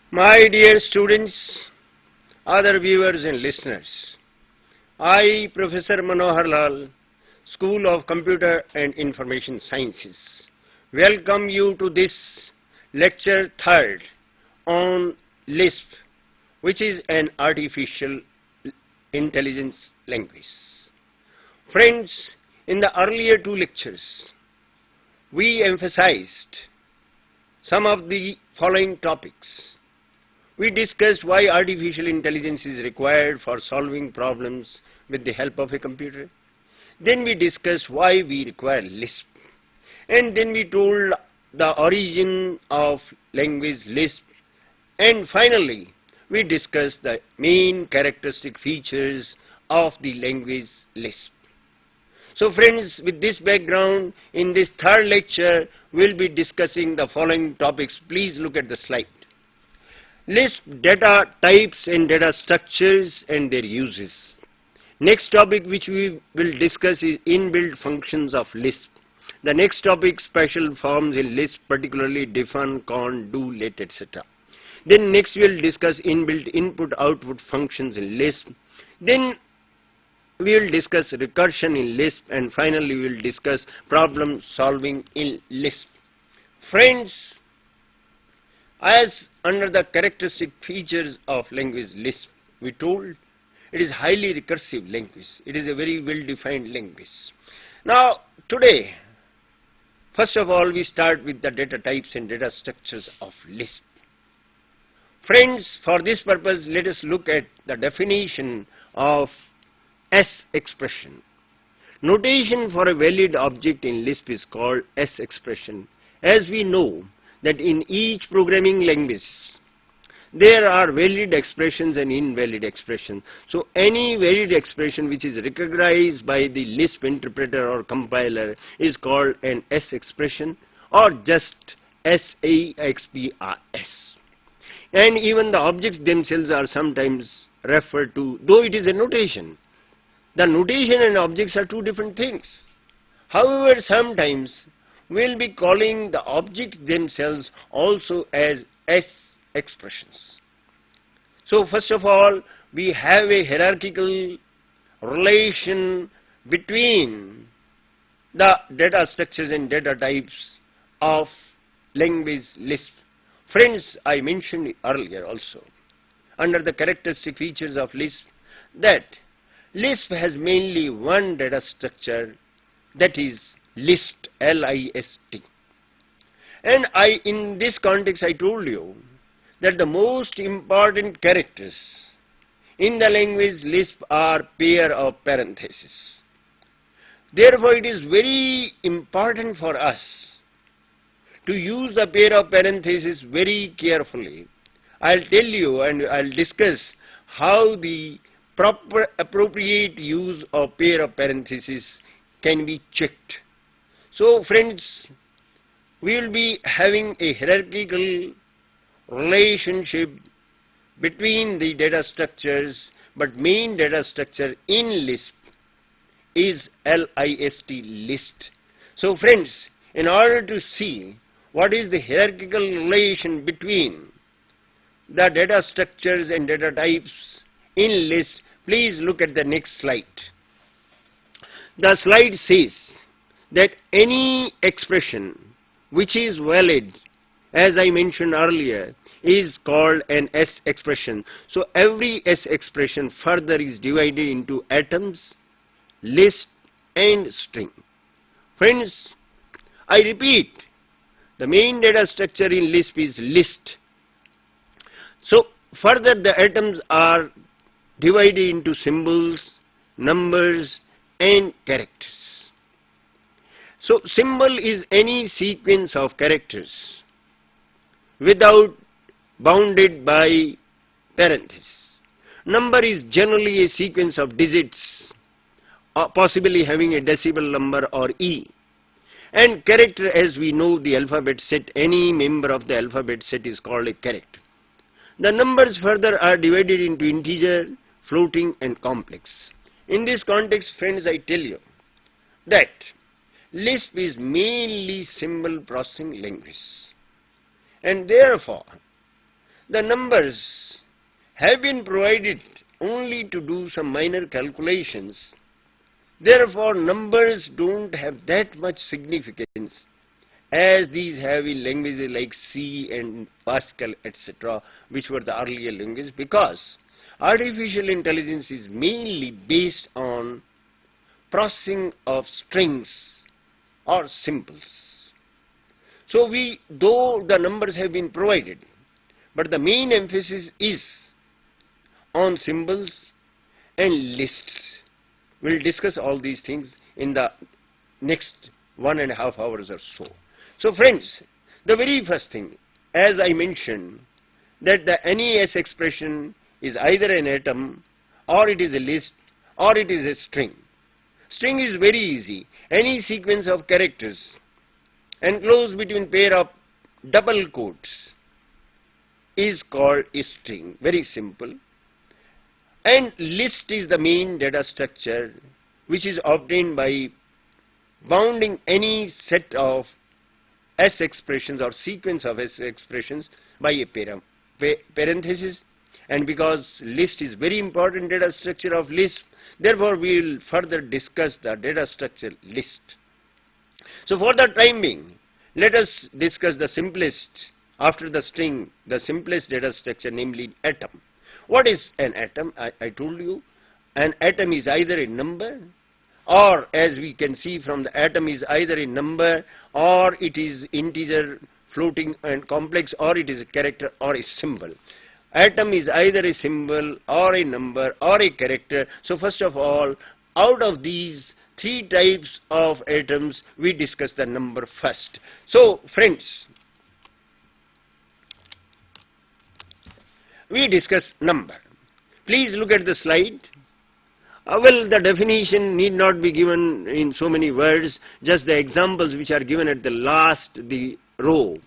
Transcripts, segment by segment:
My dear students, other viewers and listeners, I, Professor Manohar Lal, School of Computer and Information Sciences, welcome you to this lecture third on LISP, which is an artificial intelligence language. Friends, in the earlier two lectures, we emphasized some of the following topics. We discussed why artificial intelligence is required for solving problems with the help of a computer. Then we discussed why we require LISP. And then we told the origin of language LISP. And finally, we discussed the main characteristic features of the language LISP. So friends, with this background, in this third lecture, we will be discussing the following topics. Please look at the slide. LISP data types and data structures and their uses. Next topic which we will discuss is inbuilt functions of LISP. The next topic, special forms in LISP, particularly define, con, do, let, etc. Then next we will discuss inbuilt input-output functions in LISP. Then we will discuss recursion in LISP, and finally we will discuss problem solving in LISP. Friends, as under the characteristic features of language LISP, we told it is highly recursive language. It is a very well-defined language. Now, today, first of all, we start with the data types and data structures of LISP. Friends, for this purpose, let us look at the definition of S expression. Notation for a valid object in LISP is called S expression. As we know that in each programming language there are valid expressions and invalid expressions. So any valid expression which is recognized by the LISP interpreter or compiler is called an S expression or just SAXPRS. And even the objects themselves are sometimes referred to, though it is a notation. The notation and objects are two different things. However, sometimes we will be calling the objects themselves also as S expressions. So first of all, we have a hierarchical relation between the data structures and data types of language LISP. Friends, I mentioned earlier also, under the characteristic features of LISP, that LISP has mainly one data structure, that is list, L-I-S-T. And in this context, I told you that the most important characters in the language LISP are pair of parentheses. Therefore, it is very important for us to use the pair of parentheses very carefully. I'll tell you and I'll discuss how the proper appropriate use of pair of parentheses can be checked. So friends, we will be having a hierarchical relationship between the data structures, but main data structure in LISP is LIST, list. So friends, in order to see what is the hierarchical relation between the data structures and data types in LISP, please look at the next slide. The slide says that any expression which is valid, as I mentioned earlier, is called an S expression. So every S expression further is divided into atoms, list and string. Friends, I repeat, the main data structure in LISP is list. So further the atoms are divided into symbols, numbers and characters. So symbol is any sequence of characters without bounded by parentheses. Number is generally a sequence of digits, possibly having a decimal number or E. And character, as we know the alphabet set, any member of the alphabet set is called a character. The numbers further are divided into integer, floating and complex. In this context, friends, I tell you that LISP is mainly symbol processing language, and therefore the numbers have been provided only to do some minor calculations. Therefore, numbers don't have that much significance as these have in languages like C and Pascal, etc., which were the earlier languages, because artificial intelligence is mainly based on processing of strings or symbols. So though the numbers have been provided, but the main emphasis is on symbols and lists. We'll discuss all these things in the next 1.5 hours or so. So friends, the very first thing, as I mentioned, that the NES expression is either an atom, or it is a list, or it is a string. String is very easy. Any sequence of characters enclosed between pair of double quotes is called a string. Very simple. And list is the main data structure which is obtained by bounding any set of S expressions or sequence of S expressions by a parenthesis. And because list is very important data structure of LISP, therefore we will further discuss the data structure list. So for the time being, let us discuss the simplest, after the string, the simplest data structure, namely atom. What is an atom? I told you, an atom is either a number, or as we can see from the atom is either a number, or it is integer, floating and complex, or it is a character or a symbol. Atom is either a symbol or a number or a character. So first of all, out of these three types of atoms, we discuss the number first. So friends, we discuss number. Please look at the slide. Well, the definition need not be given in so many words, just the examples which are given at the last, the row,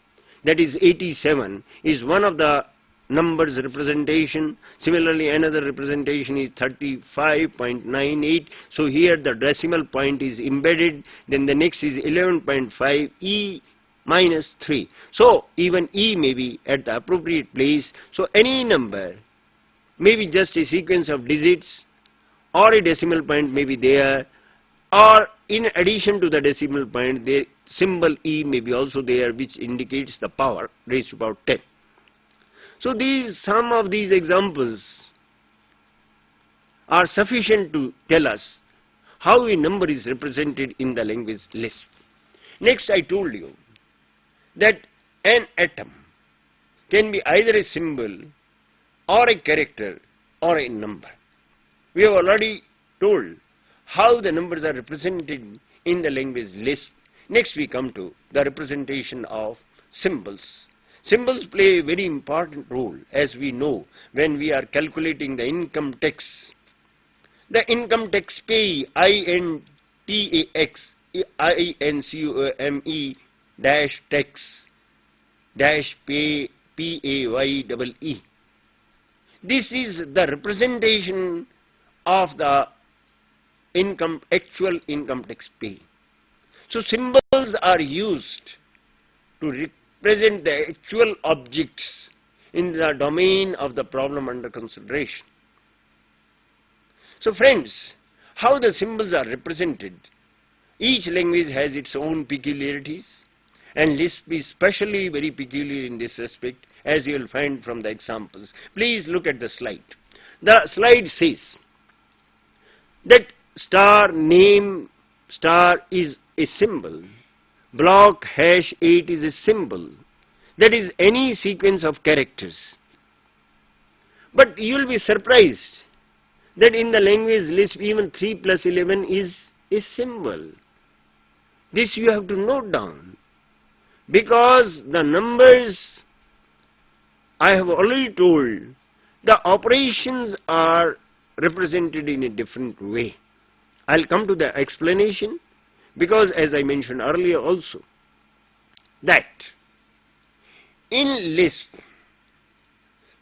that is 87, is one of the numbers representation. Similarly, another representation is 35.98. So here the decimal point is embedded. Then the next is 11.5, E minus 3. So even E may be at the appropriate place. So any number may be just a sequence of digits, or a decimal point may be there, or in addition to the decimal point, the symbol E may be also there, which indicates the power raised to power 10. So some of these examples are sufficient to tell us how a number is represented in the language LISP. Next, I told you that an atom can be either a symbol or a character or a number. We have already told how the numbers are represented in the language LISP. Next we come to the representation of symbols. Symbols play a very important role, as we know, when we are calculating the income tax. The income tax payee, INTAX, INCOME dash tax dash pay, PAYEE. This is the representation of the actual income tax payee. So symbols are used to represent the actual objects in the domain of the problem under consideration. So friends, how the symbols are represented? Each language has its own peculiarities, and LISP is especially very peculiar in this respect, as you will find from the examples. Please look at the slide. The slide says that star name star is a symbol, block #8 is a symbol, that is any sequence of characters. But you will be surprised that in the language LISP even 3 plus 11 is a symbol. This you have to note down, because the numbers, I have already told, the operations are represented in a different way. I'll come to the explanation, because as I mentioned earlier also, that in LISP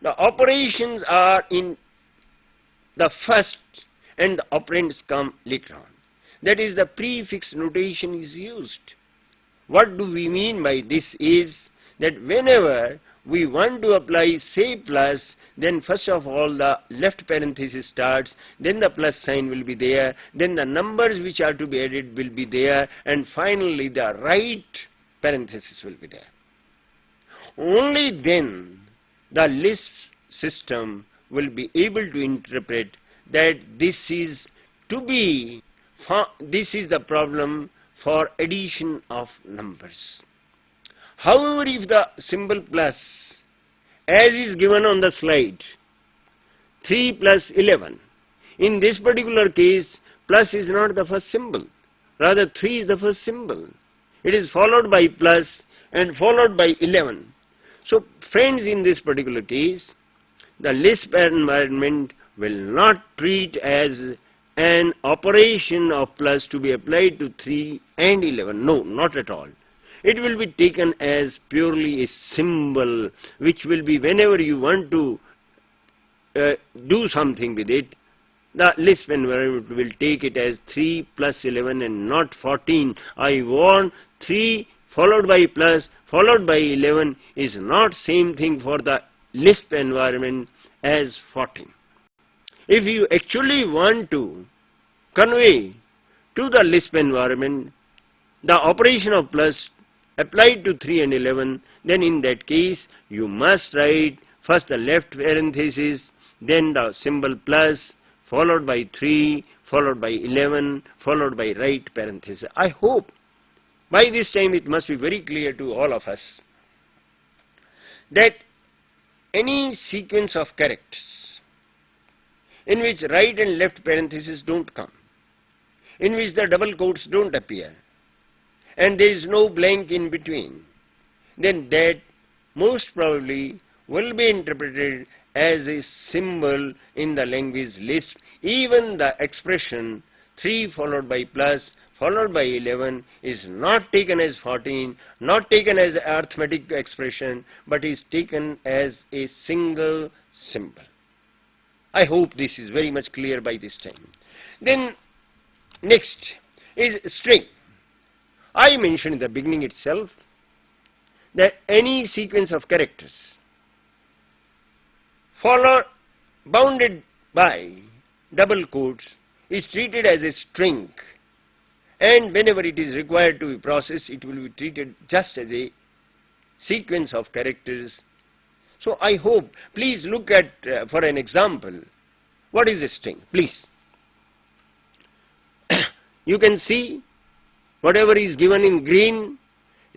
the operations are in the first and the operands come later on. That is, the prefix notation is used. What do we mean by this is that whenever we want to apply say plus, then first of all the left parenthesis starts, then the plus sign will be there, then the numbers which are to be added will be there, and finally the right parenthesis will be there. Only then the LISP system will be able to interpret that this is the problem for addition of numbers. However, if the symbol plus, as is given on the slide, 3 plus 11, in this particular case, plus is not the first symbol, rather 3 is the first symbol. It is followed by plus and followed by 11. So, friends, in this particular case, the LISP environment will not treat as an operation of plus to be applied to 3 and 11. No, not at all. It will be taken as purely a symbol, which will be whenever you want to do something with it, the LISP environment will take it as 3 plus 11 and not 14. I warn, 3 followed by plus followed by 11 is not same thing for the LISP environment as 14. If you actually want to convey to the LISP environment the operation of plus applied to 3 and 11, then in that case you must write first the left parenthesis, then the symbol plus, followed by 3, followed by 11, followed by right parenthesis. I hope by this time it must be very clear to all of us that any sequence of characters in which right and left parentheses don't come, in which the double quotes don't appear, and there is no blank in between, then that most probably will be interpreted as a symbol in the language LISP. Even the expression 3 followed by plus followed by 11 is not taken as 14, not taken as an arithmetic expression, but is taken as a single symbol. I hope this is very much clear by this time. Then next is string. I mentioned in the beginning itself that any sequence of characters bounded by double quotes is treated as a string, and whenever it is required to be processed, it will be treated just as a sequence of characters. So I hope, please look at for an example, what is a string, please. You can see whatever is given in green,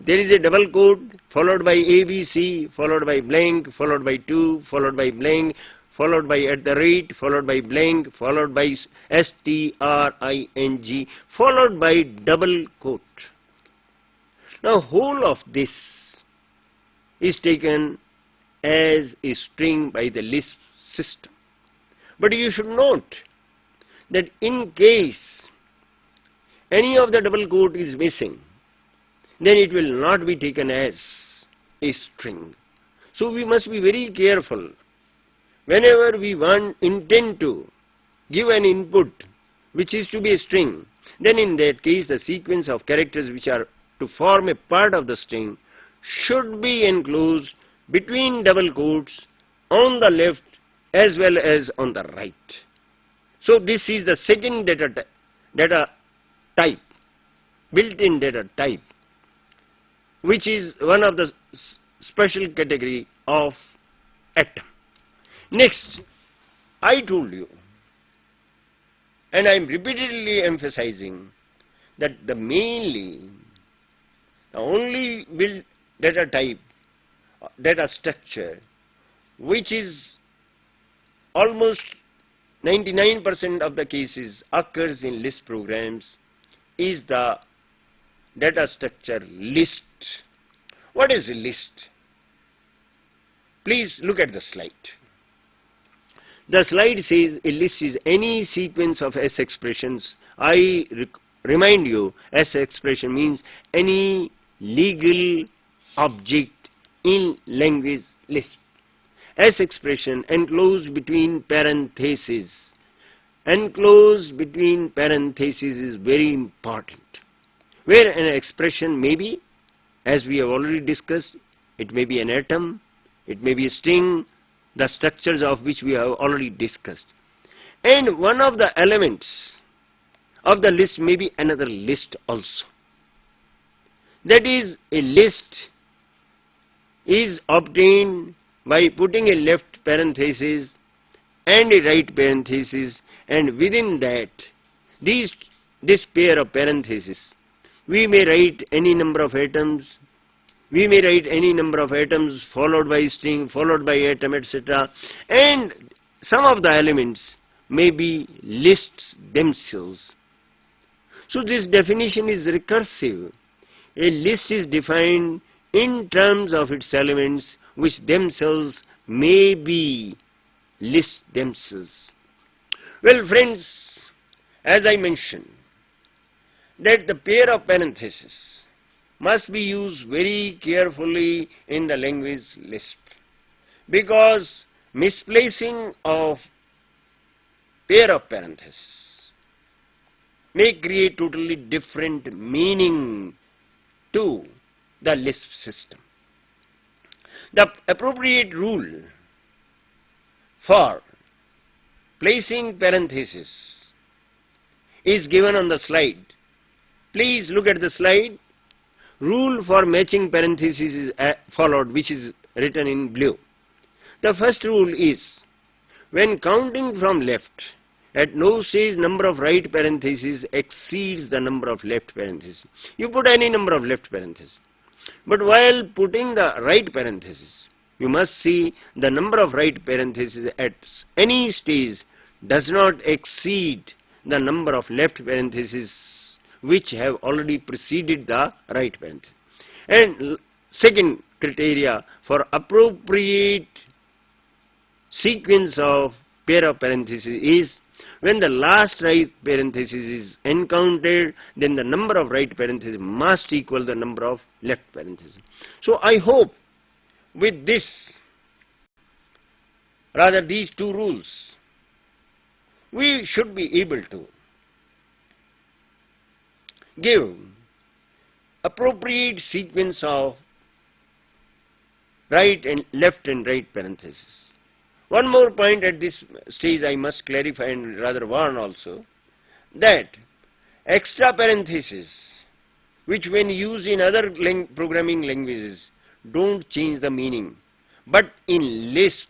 there is a double quote followed by ABC, followed by blank, followed by 2, followed by blank, followed by at the rate, followed by blank, followed by string, followed by double quote. Now whole of this is taken as a string by the LISP system. But you should note that in case any of the double quote is missing, then it will not be taken as a string. So we must be very careful. Whenever we intend to give an input which is to be a string, then in that case the sequence of characters which are to form a part of the string should be enclosed between double quotes on the left as well as on the right. So this is the second data type, built-in data type, which is one of the special category of atom. Next, I told you, and I am repeatedly emphasizing, that the only built data type, data structure, which is almost 99% of the cases occurs in LISP programs, is the data structure list. What is a list? Please look at the slide. The slide says a list is any sequence of S expressions. I remind you, S expression means any legal object in language LISP. S expression enclosed between parentheses. Enclosed between parentheses is very important. Where an expression may be, as we have already discussed, it may be an atom, it may be a string, the structures of which we have already discussed. And one of the elements of the list may be another list also. That is, a list is obtained by putting a left parenthesis and a right parenthesis, and within that, this pair of parentheses, we may write any number of atoms, we may write any number of atoms followed by string, followed by atom, etc. And some of the elements may be lists themselves. So this definition is recursive. A list is defined in terms of its elements, which themselves may be lists themselves. Well, friends, as I mentioned, that the pair of parentheses must be used very carefully in the language Lisp, because misplacing of pair of parentheses may create totally different meaning to the Lisp system. The appropriate rule for placing parentheses is given on the slide. Please look at the slide. Rule for matching parentheses is followed, which is written in blue. The first rule is, when counting from left, at no stage number of right parentheses exceeds the number of left parentheses. You put any number of left parentheses. But while putting the right parentheses, you must see the number of right parentheses at any stage does not exceed the number of left parentheses which have already preceded the right parenthesis. And second criteria for appropriate sequence of pair of parentheses is, when the last right parenthesis is encountered, then the number of right parentheses must equal the number of left parentheses. So I hope with this, rather these two rules, we should be able to give appropriate sequence of right and left and right parentheses. One more point at this stage I must clarify and rather warn also, that extra parentheses, which when used in other programming languages don't change the meaning, but in Lisp,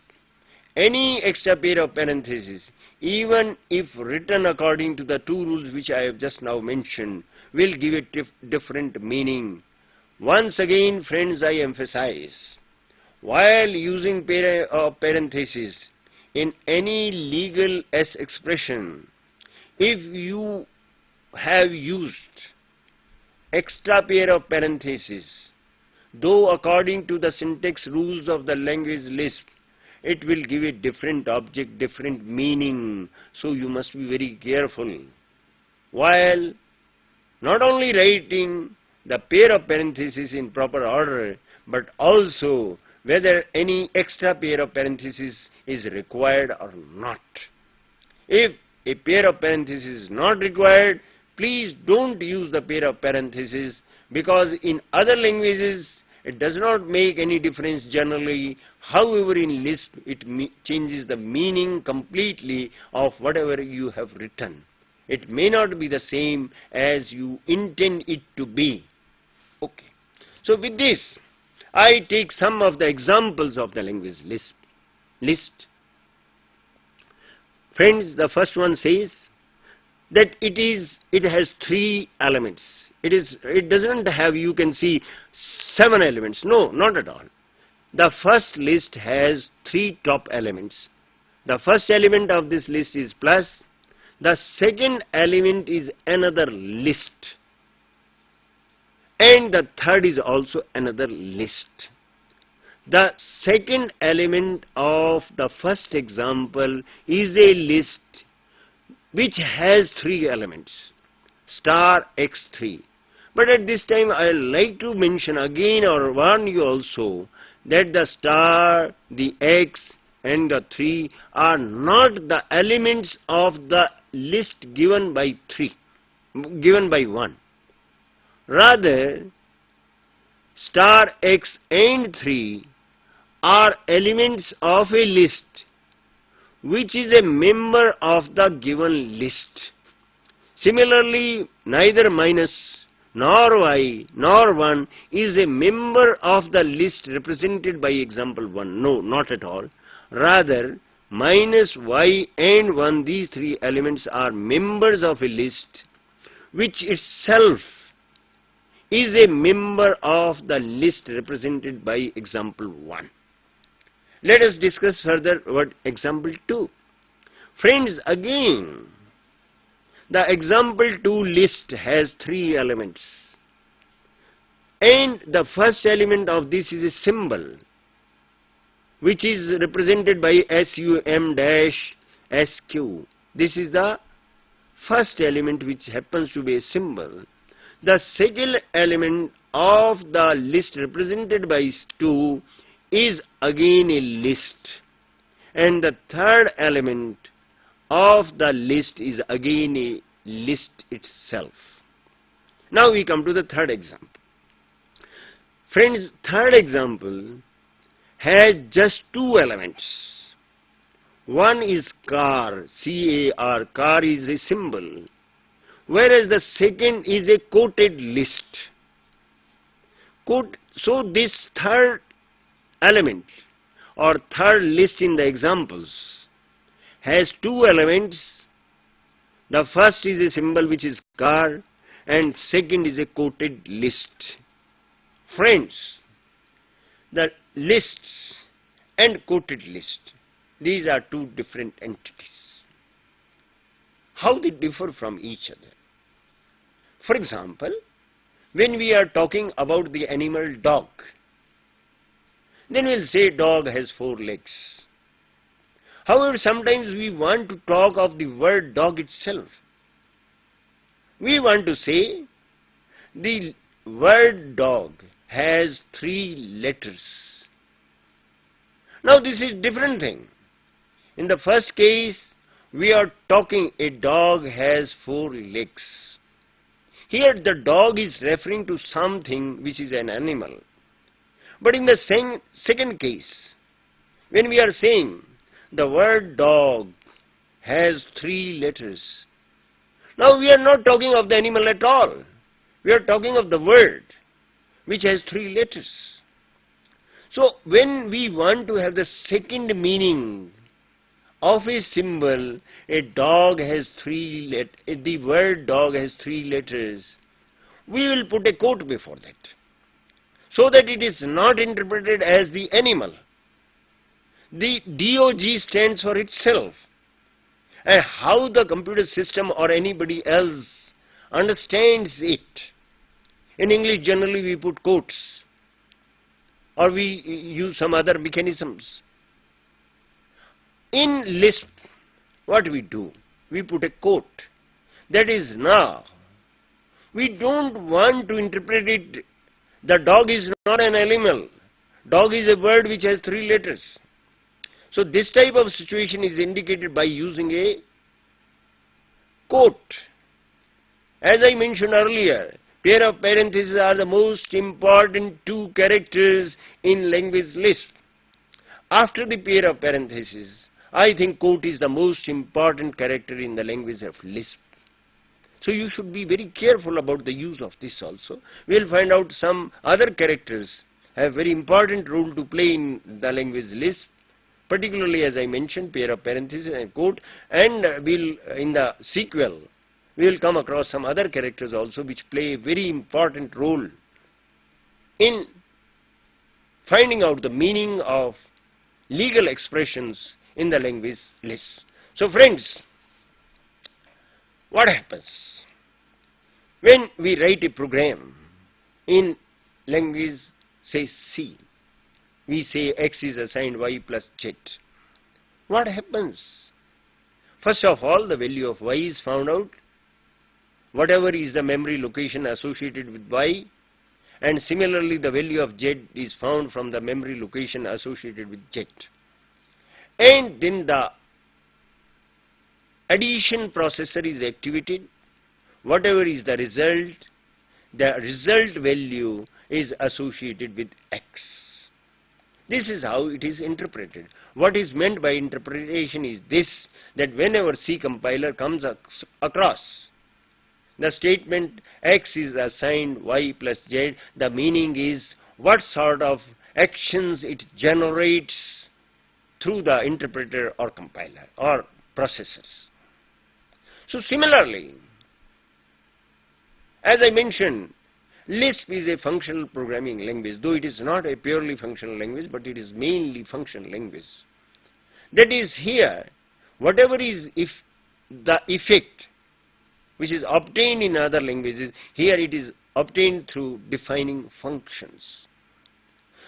any extra pair of parentheses, even if written according to the two rules which I have just now mentioned, will give it different meaning. Once again, friends, I emphasize, while using pair of parentheses in any legal S expression, if you have used extra pair of parentheses, though according to the syntax rules of the language Lisp, it will give a different object, different meaning. So you must be very careful while not only writing the pair of parentheses in proper order, but also whether any extra pair of parentheses is required or not. If a pair of parentheses is not required, please don't use the pair of parentheses, because in other languages it does not make any difference generally. However, in Lisp it changes the meaning completely of whatever you have written. It may not be the same as you intend it to be. Okay. So with this, I take some of the examples of the language Lisp. Friends, the first one says that it has three elements. It doesn't have, you can see, 7 elements. No, not at all. The first list has 3 top elements. The first element of this list is plus. The second element is another list. And the third is also another list. The second element of the first example is a list which has 3 elements, star x3. But at this time I would like to mention again or warn you also that the star, the x and the 3 are not the elements of the list given by 1. Rather, star x and 3 are elements of a list which is a member of the given list. Similarly, neither minus nor y nor 1 is a member of the list represented by example 1. No, not at all. Rather, minus y and 1, these three elements are members of a list which itself is a member of the list represented by example 1. Let us discuss further what example 2. Friends, again, the example 2 list has three elements. And the first element of this is a symbol, which is represented by SUM-SQ. This is the first element which happens to be a symbol. The second element of the list represented by 2 is again a list. And the third element of the list is again a list itself. Now we come to the third example. Friends, third example has just two elements. One is car, C-A-R, car is a symbol, whereas the second is a quoted list. So this third element or third list in the examples has two elements. The first is a symbol which is car and second is a quoted list. Friends, the lists and quoted list, these are two different entities. How they differ from each other? For example, when we are talking about the animal dog, then we'll say dog has 4 legs. However, sometimes we want to talk of the word dog itself. We want to say the word dog has 3 letters. Now this is different thing. In the first case, we are talking a dog has 4 legs. Here the dog is referring to something which is an animal. But in the second case, when we are saying the word dog has 3 letters, now we are not talking of the animal at all. We are talking of the word which has 3 letters. So when we want to have the second meaning of a symbol, a dog has 3 letters, the word dog has 3 letters, we will put a quote before that, so that it is not interpreted as the animal. The DOG stands for itself. And how the computer system or anybody else understands it. In English generally we put quotes or we use some other mechanisms. In LISP, what we do? We put a quote. That is, now we don't want to interpret it. The dog is not an animal. Dog is a word which has 3 letters. So this type of situation is indicated by using a quote. As I mentioned earlier, pair of parentheses are the most important 2 characters in language LISP. After the pair of parentheses, I think quote is the most important character in the language of LISP. So you should be very careful about the use of this also. We will find out some other characters have very important role to play in the language LISP, particularly as I mentioned, pair of parentheses and quote, and in the sequel we will come across some other characters also which play a very important role in finding out the meaning of legal expressions in the language LISP. So friends, what happens when we write a program in language, say C? We say x is assigned y plus z. What happens? First of all, the value of y is found out, whatever is the memory location associated with y, and similarly the value of z is found from the memory location associated with z. And then the addition processor is activated. Whatever is the result value is associated with x. This is how it is interpreted. What is meant by interpretation is this, that whenever C compiler comes across the statement X is assigned Y plus Z, the meaning is what sort of actions it generates through the interpreter or compiler or processors. So similarly, as I mentioned, LISP is a functional programming language, though it is not a purely functional language, but it is mainly functional language. That is, here, whatever is the effect which is obtained in other languages, here it is obtained through defining functions.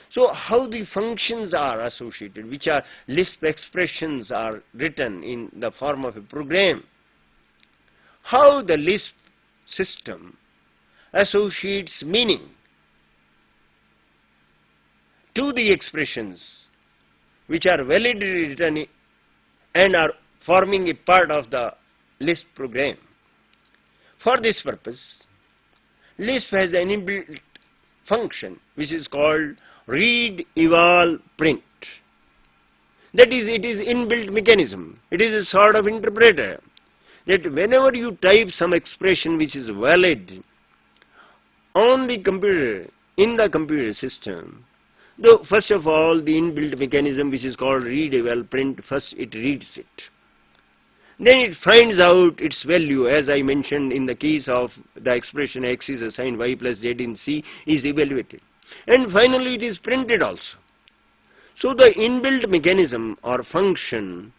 So how the functions are associated, which are LISP expressions are written in the form of a program, how the LISP system associates meaning to the expressions which are validly written and are forming a part of the LISP program. For this purpose, LISP has an inbuilt function which is called read, eval, print. That is, it is inbuilt mechanism. It is a sort of interpreter that whenever you type some expression which is valid on the computer, in the computer system, though first of all the inbuilt mechanism which is called read, eval, print, first it reads it. Then it finds out its value, as I mentioned in the case of the expression X is assigned Y plus Z in C, is evaluated. And finally it is printed also. So the inbuilt mechanism or function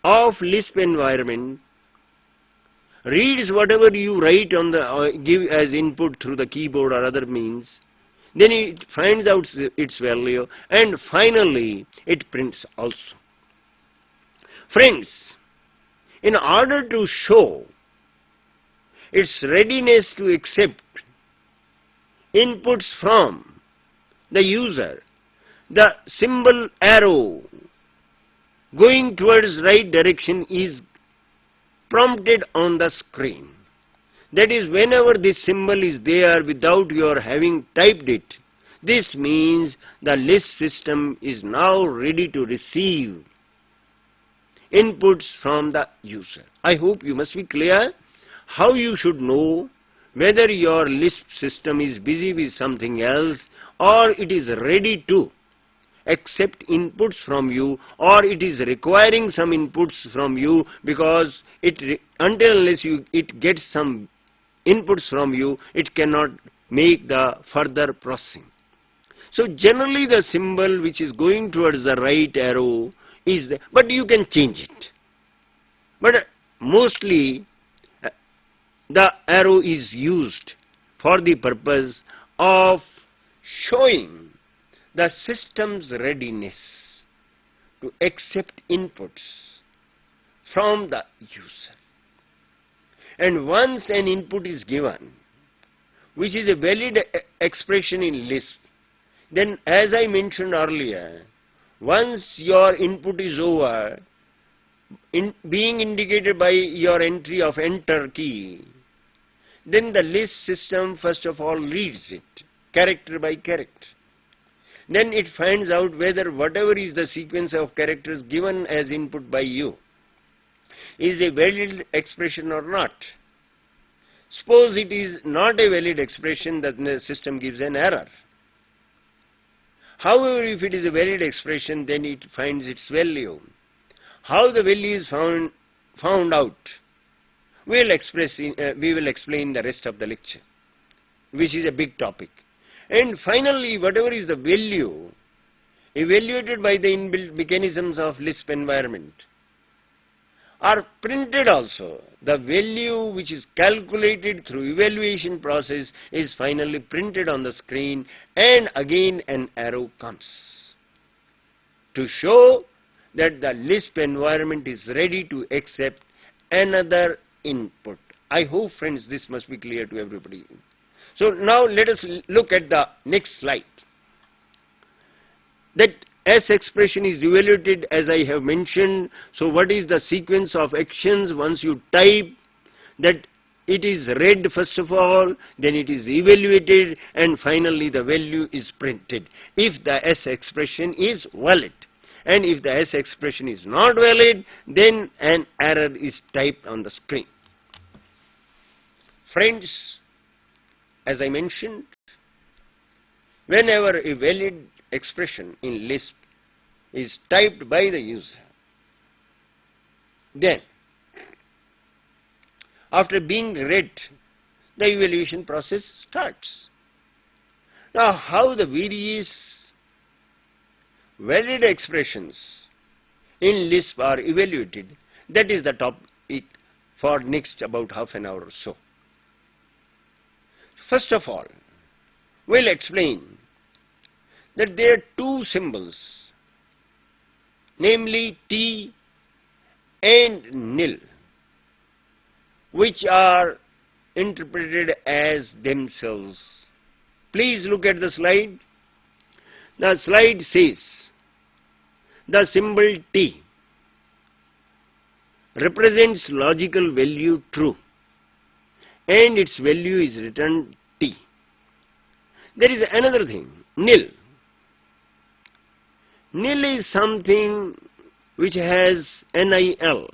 of LISP environment reads whatever you write on the give as input through the keyboard or other means, then it finds out its value, and finally it prints also. Friends, in order to show its readiness to accept inputs from the user, the symbol arrow going towards right direction is prompted on the screen. That is, whenever this symbol is there without your having typed it, this means the LISP system is now ready to receive inputs from the user. I hope you must be clear how you should know whether your LISP system is busy with something else or it is ready to accept inputs from you, or it is requiring some inputs from you, because until unless it gets some inputs from you, it cannot make the further processing. So generally the symbol which is going towards the right arrow is there, but you can change it. But mostly the arrow is used for the purpose of showing the system's readiness to accept inputs from the user. And once an input is given, which is a valid expression in LISP, then as I mentioned earlier, once your input is over, being indicated by your entry of enter key, then the LISP system first of all reads it, character by character. Then it finds out whether whatever is the sequence of characters given as input by you is a valid expression or not. Suppose it is not a valid expression, that the system gives an error. However, if it is a valid expression, then it finds its value. How the value is found out, we will explain the rest of the lecture, which is a big topic. And finally, whatever is the value evaluated by the inbuilt mechanisms of LISP environment are printed also. The value which is calculated through evaluation process is finally printed on the screen, and again an arrow comes to show that the LISP environment is ready to accept another input. I hope, friends, this must be clear to everybody. So now let us look at the next slide. That S expression is evaluated as I have mentioned. So what is the sequence of actions once you type that it is read first of all, then it is evaluated, and finally the value is printed if the S expression is valid. And if the S expression is not valid, then an error is typed on the screen. Friends, as I mentioned, whenever a valid expression in LISP is typed by the user, then after being read, the evaluation process starts. Now, how the various valid expressions in LISP are evaluated, that is the topic for next about half an hour or so. First of all, we'll explain that there are two symbols, namely T and nil, which are interpreted as themselves. Please look at the slide. The slide says the symbol T represents logical value true, and its value is returned T. There is another thing, nil. Nil is something which has NIL.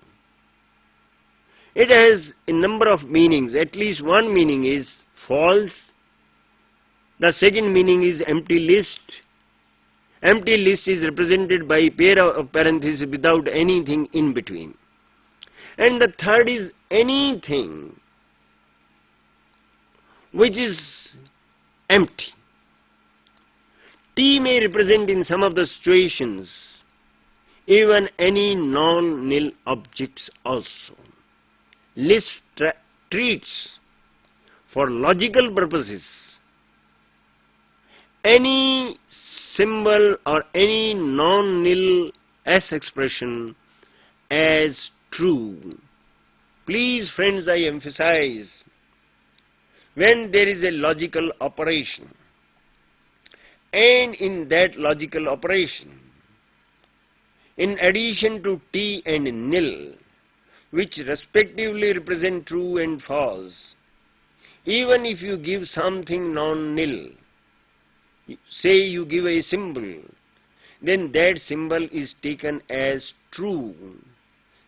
It has a number of meanings. At least one meaning is false. The second meaning is empty list. Empty list is represented by a pair of parentheses without anything in between. And the third is anything which is empty. T may represent in some of the situations even any non-nil objects also. LISP treats for logical purposes any symbol or any non-nil S expression as true. Please, friends, I emphasize, when there is a logical operation, and in that logical operation, in addition to T and nil, which respectively represent true and false, even if you give something non-nil, say you give a symbol, then that symbol is taken as true.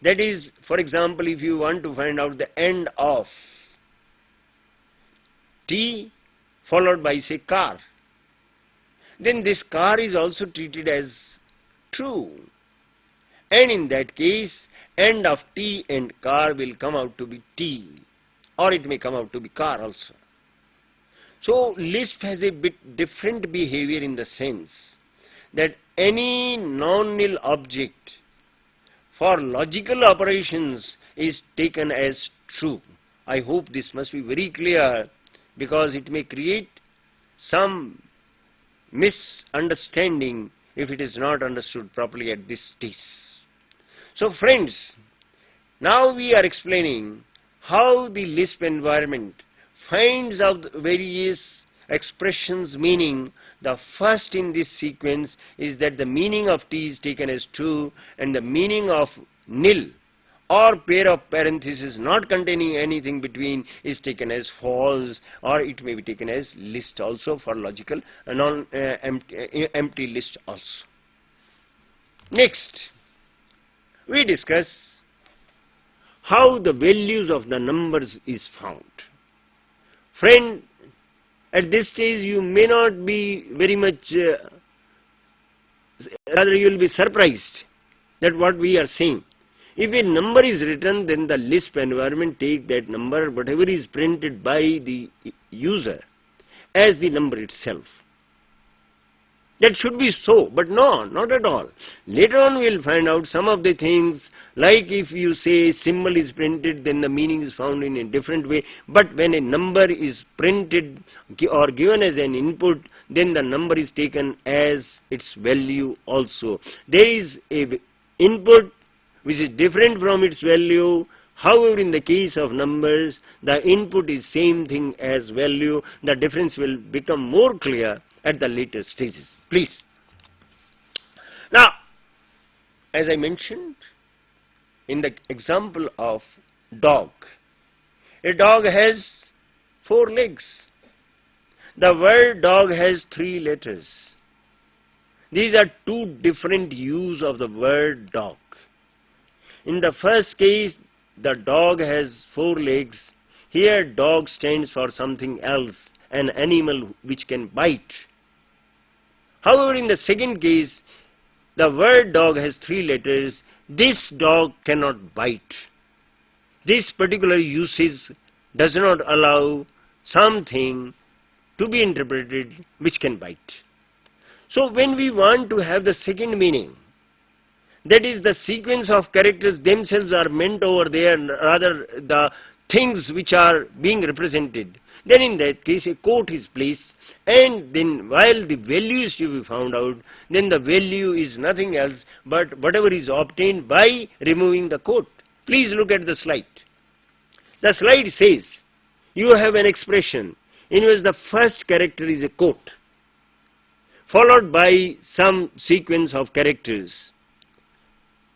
That is, for example, if you want to find out the end of T followed by, say, car, then this car is also treated as true. And in that case, end of T and car will come out to be T, or it may come out to be car also. So LISP has a bit different behavior in the sense that any non-nil object for logical operations is taken as true. I hope this must be very clear, because it may create some misunderstanding if it is not understood properly at this stage. So friends, now we are explaining how the LISP environment finds out various expressions meaning. The first in this sequence is that the meaning of T is taken as true, and the meaning of nil or pair of parentheses not containing anything between is taken as false, or it may be taken as list also for logical empty list also. Next, we discuss how the values of the numbers is found. Friend, at this stage you may not be very much, rather you will be surprised that what we are saying. If a number is written, then the LISP environment take that number, whatever is printed by the user, as the number itself. That should be so, but no, not at all. Later on we will find out some of the things, like if you say symbol is printed, then the meaning is found in a different way. But when a number is printed or given as an input, then the number is taken as its value also. There is a input which is different from its value. However, in the case of numbers, the input is same thing as value. The difference will become more clear at the later stages. Please. Now, as I mentioned, in the example of dog, A dog has 4 legs. The word dog has 3 letters. These are 2 different use of the word dog. In the first case, the dog has 4 legs. Here dog stands for something else, an animal which can bite. However, in the second case, the word dog has 3 letters. This dog cannot bite. This particular usage does not allow something to be interpreted which can bite. So when we want to have the second meaning, that is the sequence of characters themselves are meant over there, rather the things which are being represented, then in that case a quote is placed, and then while the value is to be found out, then the value is nothing else but whatever is obtained by removing the quote. Please look at the slide. The slide says you have an expression in which the first character is a quote, followed by some sequence of characters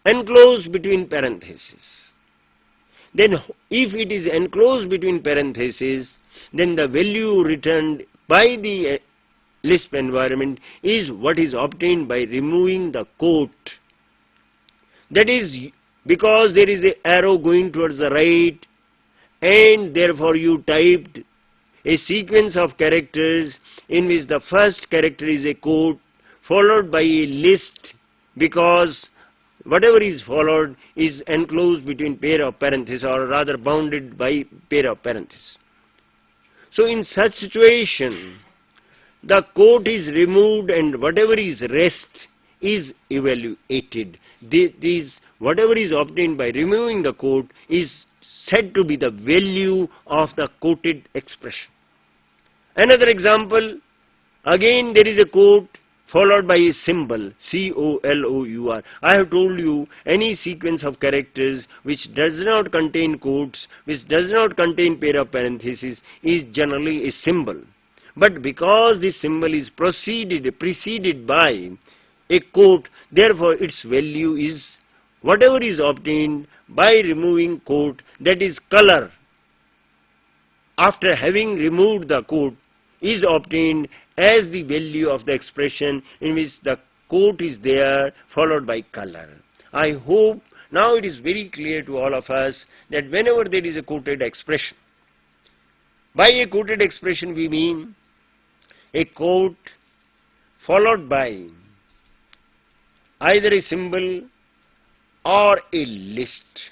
enclosed between parentheses. Then if it is enclosed between parentheses, then the value returned by the LISP environment is what is obtained by removing the quote. That is because there is an arrow going towards the right, and therefore you typed a sequence of characters in which the first character is a quote followed by a list, because whatever is followed is enclosed between pair of parentheses, or rather bounded by pair of parentheses. So in such situation, the quote is removed and whatever is rest is evaluated. Whatever is obtained by removing the quote is said to be the value of the quoted expression. Another example, again there is a quote followed by a symbol, C-O-L-O-U-R. I have told you any sequence of characters which does not contain quotes, which does not contain pair of parentheses, is generally a symbol. But because this symbol is preceded by a quote, therefore its value is whatever is obtained by removing quote, that is color. After having removed the quote, is obtained as the value of the expression in which the quote is there followed by color. I hope now it is very clear to all of us that whenever there is a quoted expression, by a quoted expression we mean a quote followed by either a symbol or a list.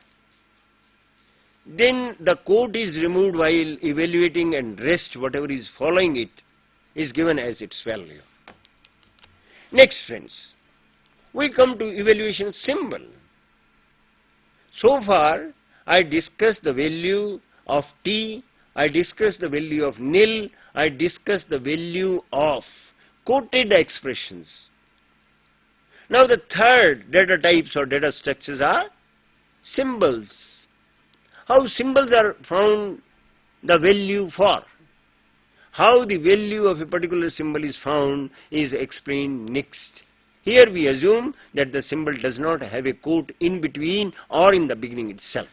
Then the quote is removed while evaluating, and rest, whatever is following it, is given as its value. Next friends, we come to evaluation symbol. So far I discussed the value of T, I discussed the value of nil, I discussed the value of quoted expressions. Now the third data types or data structures are symbols. How symbols are found the value for. How the value of a particular symbol is found is explained next. Here we assume that the symbol does not have a quote in between or in the beginning itself.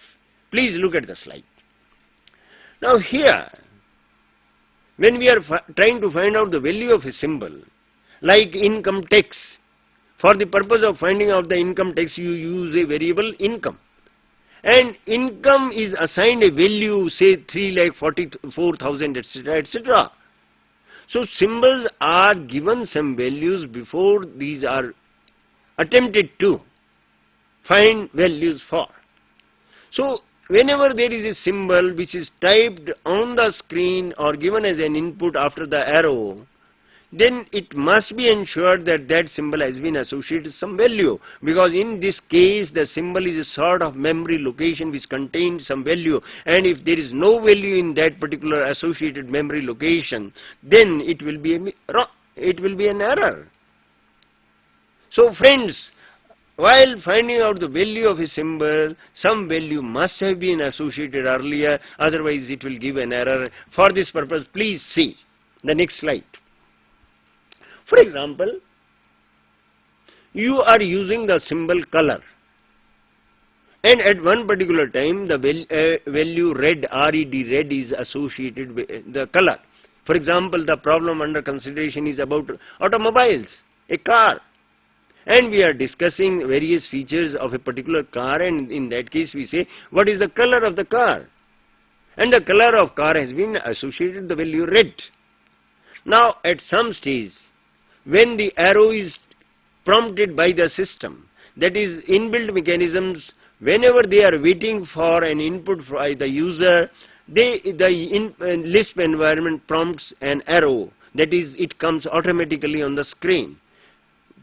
Please look at the slide. Now here, when we are trying to find out the value of a symbol, like income tax, for the purpose of finding out the income tax you use a variable income. And income is assigned a value, say 3,44,000, etc., etc. So symbols are given some values before these are attempted to find values for. So whenever there is a symbol which is typed on the screen or given as an input after the arrow, then it must be ensured that that symbol has been associated with some value, because in this case the symbol is a sort of memory location which contains some value, and if there is no value in that particular associated memory location, then it will be an error. So friends, while finding out the value of a symbol, some value must have been associated earlier, otherwise it will give an error. For this purpose, please see the next slide. For example, you are using the symbol color, and at one particular time the value red, red is associated with the color. For example, the problem under consideration is about automobiles, a car, and we are discussing various features of a particular car, and in that case we say what is the color of the car, and the color of car has been associated with the value red. Now at some stage when the arrow is prompted by the system, that is inbuilt mechanisms, whenever they are waiting for an input by the user, the LISP environment prompts an arrow, that is it comes automatically on the screen.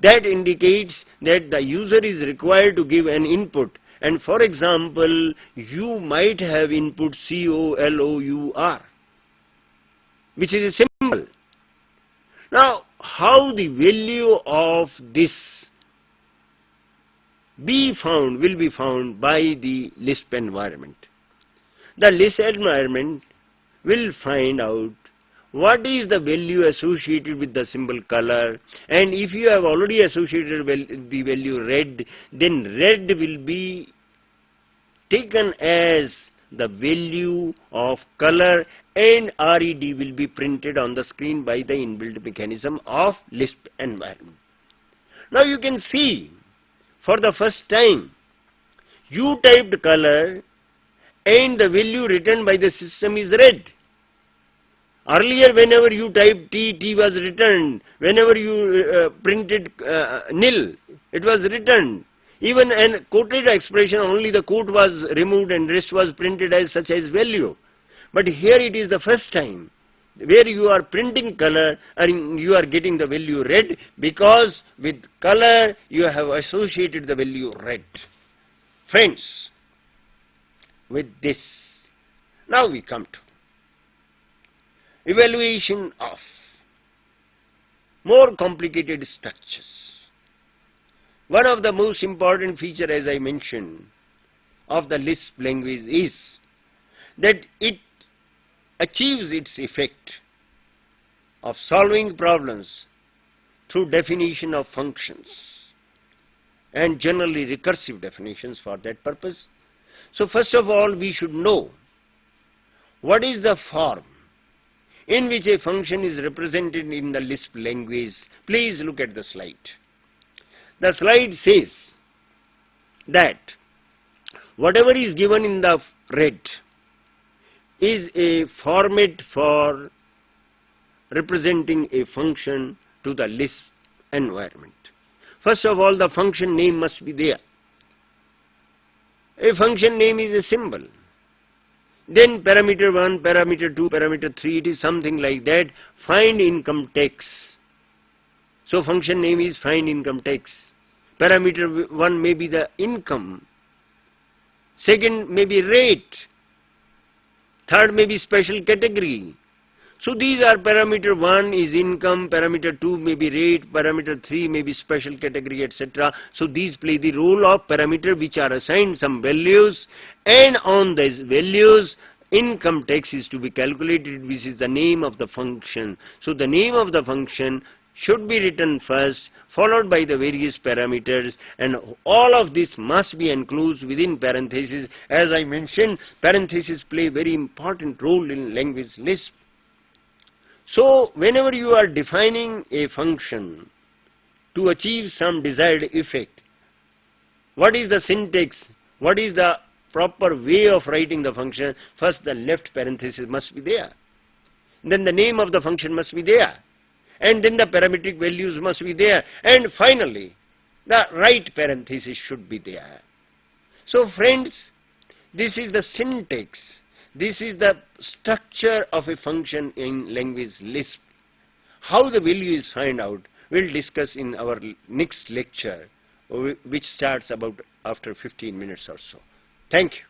That indicates that the user is required to give an input, and for example you might have input COLOUR, which is a symbol. Now how the value of this will be found by the LISP environment. The LISP environment will find out what is the value associated with the symbol color, and if you have already associated the value red, then red will be taken as the value of color, and red will be printed on the screen by the inbuilt mechanism of LISP environment. Now you can see, for the first time you typed color and the value written by the system is red. Earlier whenever you typed T was returned. Whenever you printed nil, it was returned. Even a quoted expression, only the quote was removed and rest was printed as such as value. But here it is the first time where you are printing color and you are getting the value red, because with color you have associated the value red. Friends, with this, now we come to evaluation of more complicated structures. One of the most important feature, as I mentioned, of the LISP language is that it achieves its effect of solving problems through definition of functions, and generally recursive definitions for that purpose. So first of all we should know what is the form in which a function is represented in the LISP language. Please look at the slide. The slide says that whatever is given in the red is a format for representing a function to the LISP environment. First of all, the function name must be there. A function name is a symbol. Then parameter 1, parameter 2, parameter 3, it is something like that. Find income tax. So function name is find income tax. Parameter 1 may be the income. Second may be rate. Third may be special category. So these are parameter 1 is income, parameter 2 may be rate, parameter 3 may be special category, etc. So these play the role of parameter which are assigned some values, and on these values income tax is to be calculated, which is the name of the function. So the name of the function should be written first, followed by the various parameters, and all of this must be enclosed within parentheses. As I mentioned, parentheses play a very important role in language LISP. So whenever you are defining a function to achieve some desired effect, what is the syntax, what is the proper way of writing the function? First the left parenthesis must be there, then the name of the function must be there, and then the parametric values must be there, and finally the right parenthesis should be there. So friends, this is the syntax. This is the structure of a function in language LISP. How the value is found out, we'll discuss in our next lecture, which starts about after 15 minutes or so. Thank you.